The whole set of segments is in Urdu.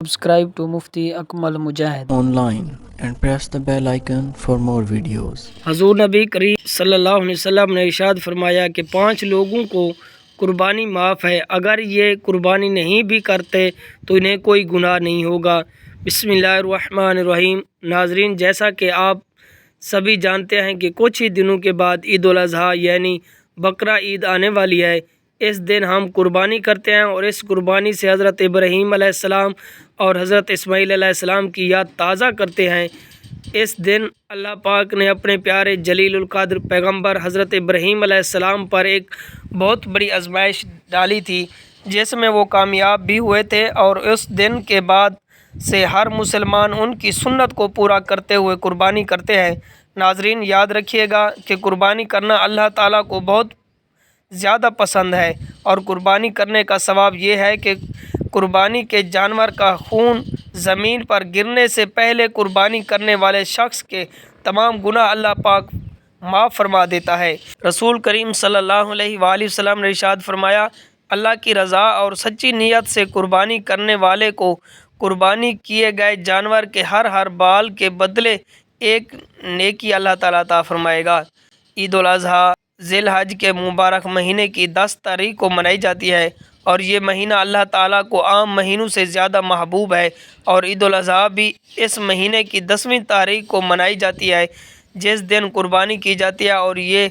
Subscribe to Mufti Akmal Mujahid online and press the bell icon for more videos. حضور نبی کریم صلی اللہ علیہ وسلم نے ارشاد فرمایا کہ 5 لوگوں کو قربانی معاف ہے، اگر یہ قربانی نہیں بھی کرتے تو انہیں کوئی گناہ نہیں ہوگا۔ بسم اللہ الرحمن الرحیم۔ ناظرین، جیسا کہ آپ سبھی جانتے ہیں کہ کچھ ہی دنوں کے بعد عید الاضحیٰ یعنی بقرہ عید آنے والی ہے۔ اس دن ہم قربانی کرتے ہیں اور اس قربانی سے حضرت ابراہیم علیہ السلام اور حضرت اسماعیل علیہ السلام کی یاد تازہ کرتے ہیں۔ اس دن اللہ پاک نے اپنے پیارے جلیل القدر پیغمبر حضرت ابراہیم علیہ السلام پر ایک بہت بڑی آزمائش ڈالی تھی، جس میں وہ کامیاب بھی ہوئے تھے، اور اس دن کے بعد سے ہر مسلمان ان کی سنت کو پورا کرتے ہوئے قربانی کرتے ہیں۔ ناظرین، یاد رکھیے گا کہ قربانی کرنا اللہ تعالیٰ کو بہت زیادہ پسند ہے، اور قربانی کرنے کا ثواب یہ ہے کہ قربانی کے جانور کا خون زمین پر گرنے سے پہلے قربانی کرنے والے شخص کے تمام گناہ اللہ پاک معاف فرما دیتا ہے۔ رسول کریم صلی اللہ علیہ وآلہ وسلم نے ارشاد فرمایا، اللہ کی رضا اور سچی نیت سے قربانی کرنے والے کو قربانی کیے گئے جانور کے ہر بال کے بدلے ایک نیکی اللہ تعالیٰ عطا فرمائے گا۔ عید الاضحیٰ ذی الحج کے مبارک مہینے کی 10 تاریخ کو منائی جاتی ہے، اور یہ مہینہ اللہ تعالیٰ کو عام مہینوں سے زیادہ محبوب ہے، اور عید الاضحیٰ بھی اس مہینے کی 10ویں تاریخ کو منائی جاتی ہے، جس دن قربانی کی جاتی ہے، اور یہ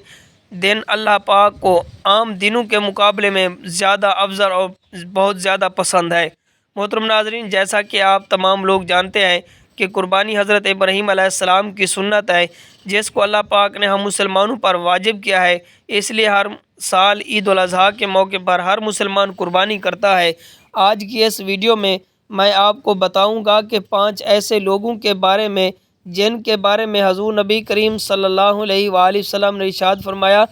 دن اللہ پاک کو عام دنوں کے مقابلے میں زیادہ افضل اور بہت زیادہ پسند ہے۔ محترم ناظرین، جیسا کہ آپ تمام لوگ جانتے ہیں کہ قربانی حضرت ابراہیم علیہ السلام کی سنت ہے، جس کو اللہ پاک نے ہم مسلمانوں پر واجب کیا ہے، اس لیے ہر سال عید الاضحیٰ کے موقع پر ہر مسلمان قربانی کرتا ہے۔ آج کی اس ویڈیو میں میں آپ کو بتاؤں گا کہ 5 ایسے لوگوں کے بارے میں جن کے بارے میں حضور نبی کریم صلی اللہ علیہ وآلہ وسلم نے ارشاد فرمایا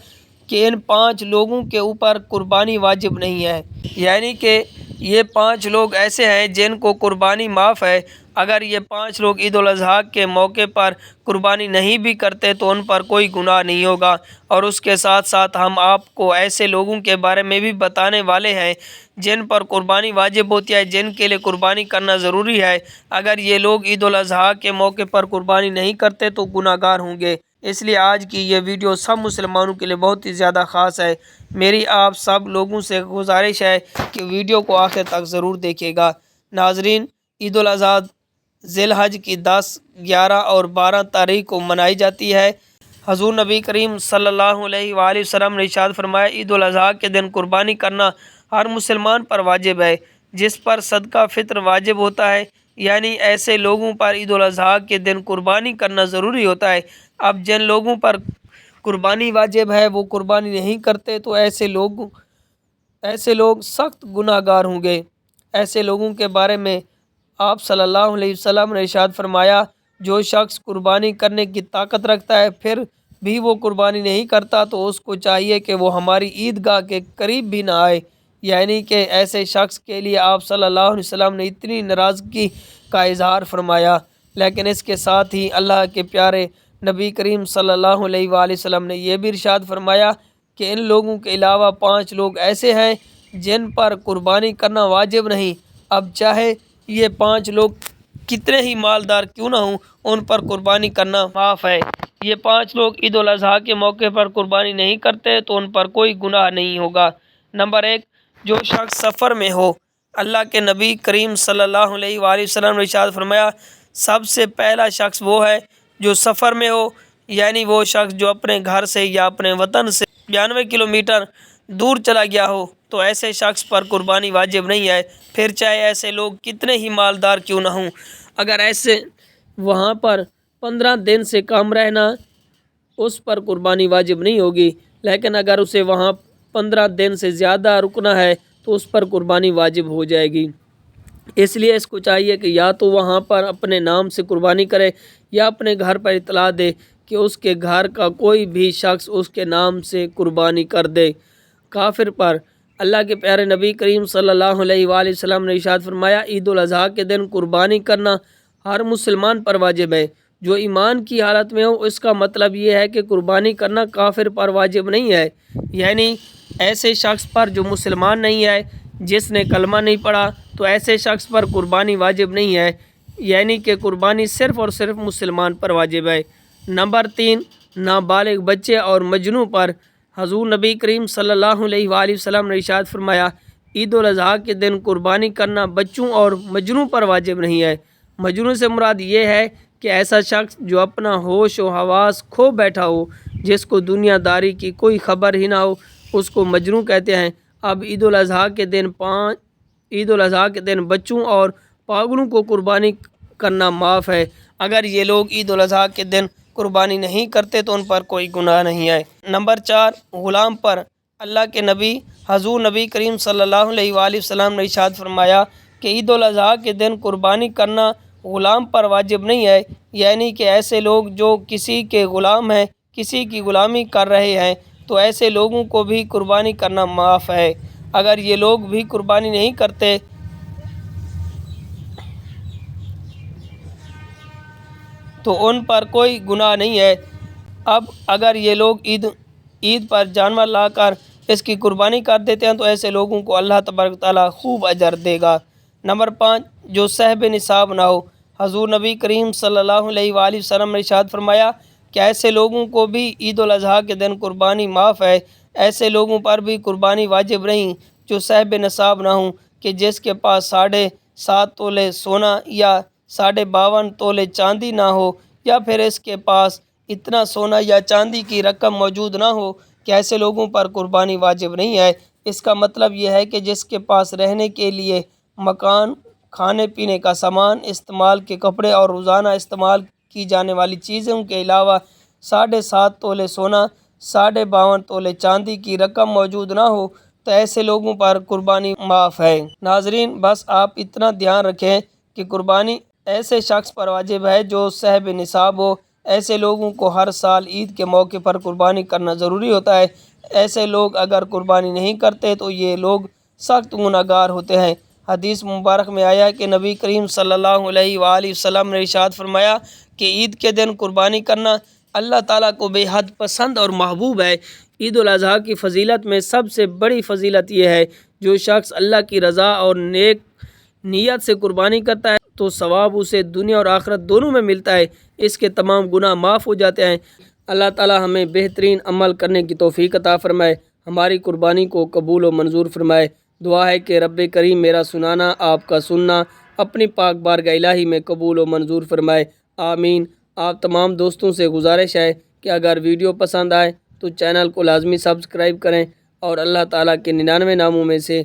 کہ ان 5 لوگوں کے اوپر قربانی واجب نہیں ہے، یعنی کہ یہ 5 لوگ ایسے ہیں جن کو قربانی معاف ہے۔ اگر یہ 5 لوگ عید الاضحیٰ کے موقع پر قربانی نہیں بھی کرتے تو ان پر کوئی گناہ نہیں ہوگا، اور اس کے ساتھ ساتھ ہم آپ کو ایسے لوگوں کے بارے میں بھی بتانے والے ہیں جن پر قربانی واجب ہوتی ہے، جن کے لیے قربانی کرنا ضروری ہے۔ اگر یہ لوگ عید الاضحیٰ کے موقع پر قربانی نہیں کرتے تو گناہ گار ہوں گے، اس لیے آج کی یہ ویڈیو سب مسلمانوں کے لیے بہت ہی زیادہ خاص ہے۔ میری آپ سب لوگوں سے گزارش ہے کہ ویڈیو کو آخر تک ضرور دیکھیے گا۔ ناظرین، عید الاضحیٰ ذی الحج کی 10، 11 اور 12 تاریخ کو منائی جاتی ہے۔ حضور نبی کریم صلی اللہ علیہ وآلہ وسلم نے ارشاد فرمایا، عید الاضحیٰ کے دن قربانی کرنا ہر مسلمان پر واجب ہے، جس پر صدقہ فطر واجب ہوتا ہے، یعنی ایسے لوگوں پر عید الاضحیٰ کے دن قربانی کرنا ضروری ہوتا ہے۔ اب جن لوگوں پر قربانی واجب ہے وہ قربانی نہیں کرتے تو ایسے لوگ سخت گناہ گار ہوں گے۔ ایسے لوگوں کے بارے میں آپ صلی اللہ علیہ وسلم نے ارشاد فرمایا، جو شخص قربانی کرنے کی طاقت رکھتا ہے پھر بھی وہ قربانی نہیں کرتا تو اس کو چاہیے کہ وہ ہماری عیدگاہ کے قریب بھی نہ آئے، یعنی کہ ایسے شخص کے لیے آپ صلی اللہ علیہ وسلم نے اتنی ناراضگی کا اظہار فرمایا۔ لیکن اس کے ساتھ ہی اللہ کے پیارے نبی کریم صلی اللہ علیہ وآلہ وسلم نے یہ بھی ارشاد فرمایا کہ ان لوگوں کے علاوہ 5 لوگ ایسے ہیں جن پر قربانی کرنا واجب نہیں۔ اب چاہے یہ 5 لوگ کتنے ہی مالدار کیوں نہ ہوں، ان پر قربانی کرنا معاف ہے۔ یہ 5 لوگ عید الاضحیٰ کے موقع پر قربانی نہیں کرتے تو ان پر کوئی گناہ نہیں ہوگا۔ نمبر 1، جو شخص سفر میں ہو۔ اللہ کے نبی کریم صلی اللہ علیہ وآلہ وسلم نے ارشاد فرمایا، سب سے پہلا شخص وہ ہے جو سفر میں ہو، یعنی وہ شخص جو اپنے گھر سے یا اپنے وطن سے 92 کلومیٹر دور چلا گیا ہو، تو ایسے شخص پر قربانی واجب نہیں ہے، پھر چاہے ایسے لوگ کتنے ہی مالدار کیوں نہ ہوں۔ اگر ایسے وہاں پر 15 دن سے کم رہنا، اس پر قربانی واجب نہیں ہوگی، لیکن اگر اسے وہاں 15 دن سے زیادہ رکنا ہے تو اس پر قربانی واجب ہو جائے گی۔ اس لیے اس کو چاہیے کہ یا تو وہاں پر اپنے نام سے قربانی کرے یا اپنے گھر پر اطلاع دے کہ اس کے گھر کا کوئی بھی شخص اس کے نام سے قربانی کر دے۔ کافر پر اللہ کے پیارے نبی کریم صلی اللہ علیہ وآلہ وسلم نے ارشاد فرمایا، عید الاضحیٰ کے دن قربانی کرنا ہر مسلمان پر واجب ہے۔ جو ایمان کی حالت میں ہو، اس کا مطلب یہ ہے کہ قربانی کرنا کافر پر واجب نہیں ہے، یعنی ایسے شخص پر جو مسلمان نہیں ہے جس نے کلمہ نہیں پڑھا تو ایسے شخص پر قربانی واجب نہیں ہے، یعنی کہ قربانی صرف اور صرف مسلمان پر واجب ہے۔ نمبر 3، نابالغ بچے اور مجنوں پر۔ حضور نبی کریم صلی اللہ علیہ وآلہ وسلم نے ارشاد فرمایا، عید الاضحیٰ کے دن قربانی کرنا بچوں اور مجنوں پر واجب نہیں ہے۔ مجنوں سے مراد یہ ہے کہ ایسا شخص جو اپنا ہوش و حواس کھو بیٹھا ہو، جس کو دنیا داری کی کوئی خبر ہی نہ ہو، اس کو مجنوں کہتے ہیں۔ اب عید الاضحیٰ کے دن بچوں اور پاگلوں کو قربانی کرنا معاف ہے۔ اگر یہ لوگ عید الاضحیٰ کے دن قربانی نہیں کرتے تو ان پر کوئی گناہ نہیں ہے۔ نمبر 4، غلام پر۔ اللہ کے نبی حضور نبی کریم صلی اللہ علیہ وآلہ وسلم نے ارشاد فرمایا کہ عید الاضحیٰ کے دن قربانی کرنا غلام پر واجب نہیں ہے، یعنی کہ ایسے لوگ جو کسی کے غلام ہیں، کسی کی غلامی کر رہے ہیں، تو ایسے لوگوں کو بھی قربانی کرنا معاف ہے۔ اگر یہ لوگ بھی قربانی نہیں کرتے تو ان پر کوئی گناہ نہیں ہے۔ اب اگر یہ لوگ عید پر جانور لا کر اس کی قربانی کر دیتے ہیں تو ایسے لوگوں کو اللہ تبارک و تعالیٰ خوب اجر دے گا۔ نمبر 5، جو صاحب نصاب نہ ہو۔ حضور نبی کریم صلی اللہ علیہ وآلہ وسلم نے ارشاد فرمایا کہ ایسے لوگوں کو بھی عید الاضحیٰ کے دن قربانی معاف ہے۔ ایسے لوگوں پر بھی قربانی واجب نہیں جو صاحب نصاب نہ ہوں، کہ جس کے پاس 7.5 تولے سونا یا 52 تولے چاندی نہ ہو، یا پھر اس کے پاس اتنا سونا یا چاندی کی رقم موجود نہ ہو کہ ایسے لوگوں پر قربانی واجب نہیں ہے۔ اس کا مطلب یہ ہے کہ جس کے پاس رہنے کے لیے مکان، کھانے پینے کا سامان، استعمال کے کپڑے اور روزانہ استعمال کی جانے والی چیزوں کے علاوہ 7.5 تولے سونا، 52 تولے چاندی کی رقم موجود نہ ہو، تو ایسے لوگوں پر قربانی معاف ہے۔ ناظرین، بس آپ اتنا دھیان رکھیں کہ قربانی ایسے شخص پر واجب ہے جو صاحب نصاب ہو۔ ایسے لوگوں کو ہر سال عید کے موقع پر قربانی کرنا ضروری ہوتا ہے۔ ایسے لوگ اگر قربانی نہیں کرتے تو یہ لوگ سخت گناہ گار ہوتے ہیں۔ حدیث مبارک میں آیا کہ نبی کریم صلی اللہ علیہ وآلہ وسلم نے ارشاد فرمایا کہ عید کے دن قربانی کرنا اللہ تعالیٰ کو بے حد پسند اور محبوب ہے۔ عید الاضحیٰ کی فضیلت میں سب سے بڑی فضیلت یہ ہے، جو شخص اللہ کی رضا اور نیک نیت سے قربانی کرتا ہے تو ثواب اسے دنیا اور آخرت دونوں میں ملتا ہے، اس کے تمام گناہ معاف ہو جاتے ہیں۔ اللہ تعالیٰ ہمیں بہترین عمل کرنے کی توفیق عطا فرمائے، ہماری قربانی کو قبول و منظور فرمائے۔ دعا ہے کہ رب کریم میرا سنانا، آپ کا سننا اپنی پاک بارگاہ الہی میں قبول و منظور فرمائے، آمین۔ آپ تمام دوستوں سے گزارش ہے کہ اگر ویڈیو پسند آئے تو چینل کو لازمی سبسکرائب کریں، اور اللہ تعالیٰ کے 99 ناموں میں سے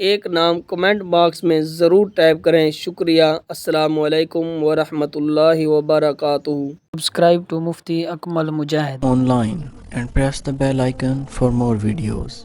ایک نام کمنٹ باکس میں ضرور ٹائپ کریں۔ شکریہ۔ السلام علیکم ورحمۃ اللہ وبرکاتہ۔ Subscribe to Mufti Akmal Mujahid online and press the bell icon for more videos.